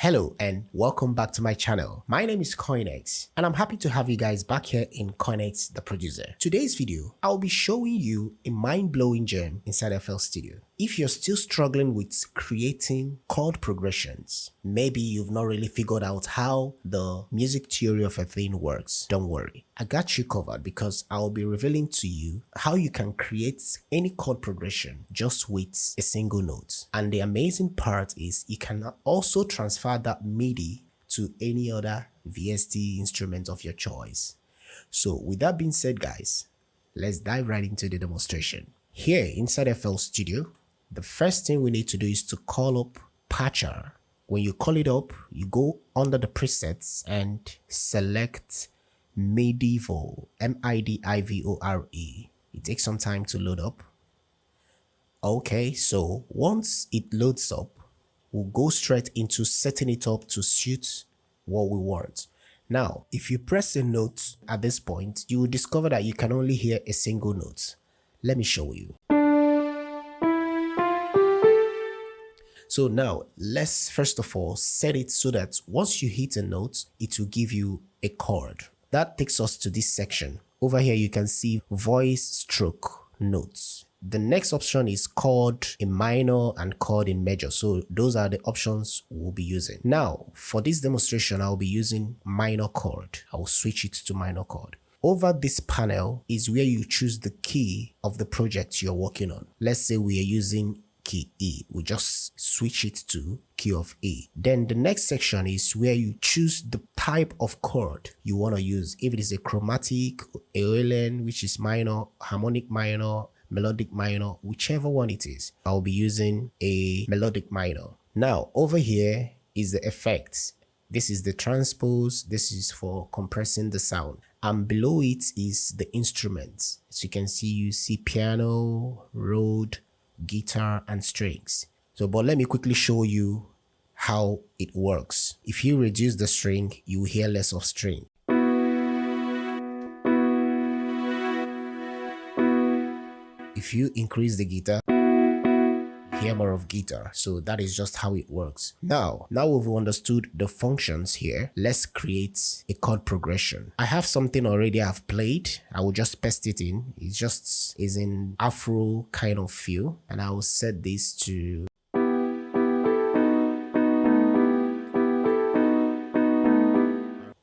Hello and welcome back to my channel. My name is Coinx and I'm happy to have you guys back here in CoinxDaProducer. Today's video, I'll be showing you a mind-blowing gem inside FL Studio. If you're still struggling with creating chord progressions, maybe you've not really figured out how the music theory of a thing works, don't worry. I got you covered because I'll be revealing to you how you can create any chord progression just with a single note. And the amazing part is you can also transfer that MIDI to any other VST instrument of your choice. So with that being said, guys, let's dive right into the demonstration. Here inside FL Studio, the first thing we need to do is to call up Patcher. When you call it up, you go under the presets and select Midivore, M-I-D-I-V-O-R-E. It takes some time to load up. Okay, so once it loads up, we'll go straight into setting it up to suit what we want. Now, if you press a note at this point, you will discover that you can only hear a single note. Let me show you. So now, let's first of all set it so that once you hit a note, it will give you a chord. That takes us to this section. Over here, you can see voice stroke notes. The next option is chord in minor and chord in major. So those are the options we'll be using. Now, for this demonstration, I'll be using minor chord. I'll switch it to minor chord. Over this panel is where you choose the key of the project you're working on. Let's say we are using key E. We just switch it to key of E. Then the next section is where you choose the type of chord you want to use. If it is a chromatic, Aeolian, which is minor, harmonic minor, melodic minor, whichever one it is. I'll be using a melodic minor. Now over here is the effects. This is the transpose. This is for compressing the sound. And below it is the instruments. As you can see, you see piano, Rhodes, guitar and strings. But let me quickly show you how it works. If you reduce the string, you will hear less of string. If you increase the guitar, you hear more of guitar. So that is just how it works. Now we've understood the functions here. Let's create a chord progression. I have something already I've played. I will just paste it in. It just is in Afro kind of feel. And I will set this to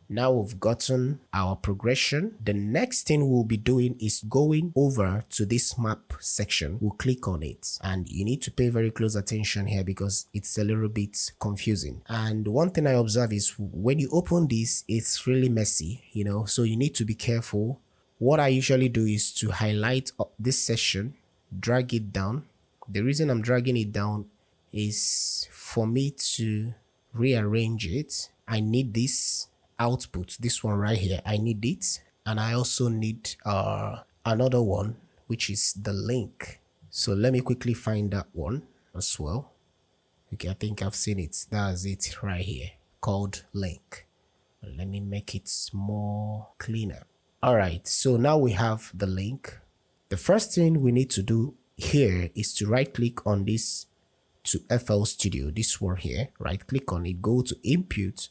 Now we've gotten our progression. The next thing we'll be doing is going over to this map section. We'll click on it and you need to pay very close attention here because it's a little bit confusing. And one thing I observe is when you open this, it's really messy, so you need to be careful. What I usually do is to highlight this section, drag it down. The reason I'm dragging it down is for me to rearrange it. I need this output, this one right here. I need it, and I also need another one, which is the link. So let me quickly find that one as well. Okay, I think I've seen it. That's it right here, called link. Let me make it more cleaner. All right, so now we have the link. The first thing we need to do here is to right click on this to FL Studio, this one here. Right click on it, go to input,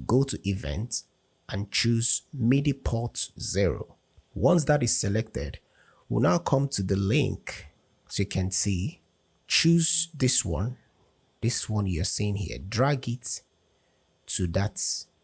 go to event and choose MIDI port 0. Once that is selected, we'll now come to the link. So you can see, choose this one you're seeing here, drag it to that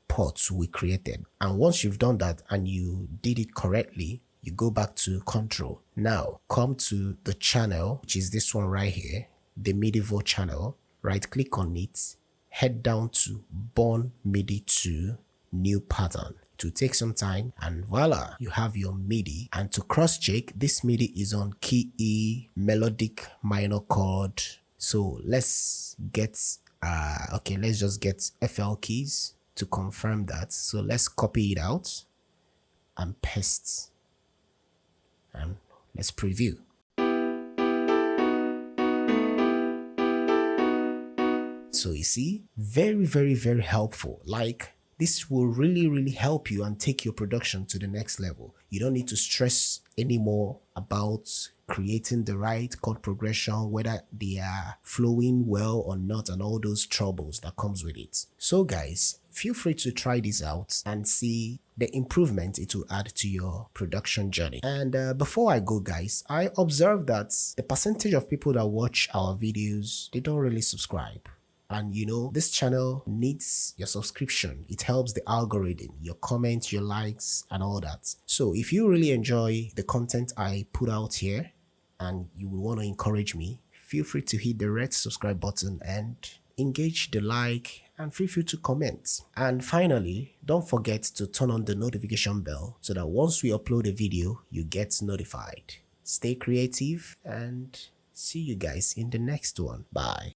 port we created. And once you've done that and you did it correctly, you go back to control. Now come to the channel, which is this one right here, the Midivore channel. Right click on it, head down to Born MIDI to New Pattern. It will take some time and voila, you have your MIDI. And to cross check, this MIDI is on key E, melodic minor chord. So let's get let's just get FL keys to confirm that. So let's copy it out and paste and let's preview. So you see, very, very, very helpful. Like, this will really help you and take your production to the next level. You don't need to stress anymore about creating the right chord progression, whether they are flowing well or not, and all those troubles that comes with it. So guys, feel free to try this out and see the improvement it will add to your production journey. And before I go guys, I observed that the percentage of people that watch our videos, they don't really subscribe. And you know, this channel needs your subscription. It helps the algorithm, your comments, your likes, and all that. So if you really enjoy the content I put out here and you will want to encourage me, feel free to hit the red subscribe button and engage the like, and feel free to comment. And finally, don't forget to turn on the notification bell so that once we upload a video, you get notified. Stay creative and see you guys in the next one. Bye.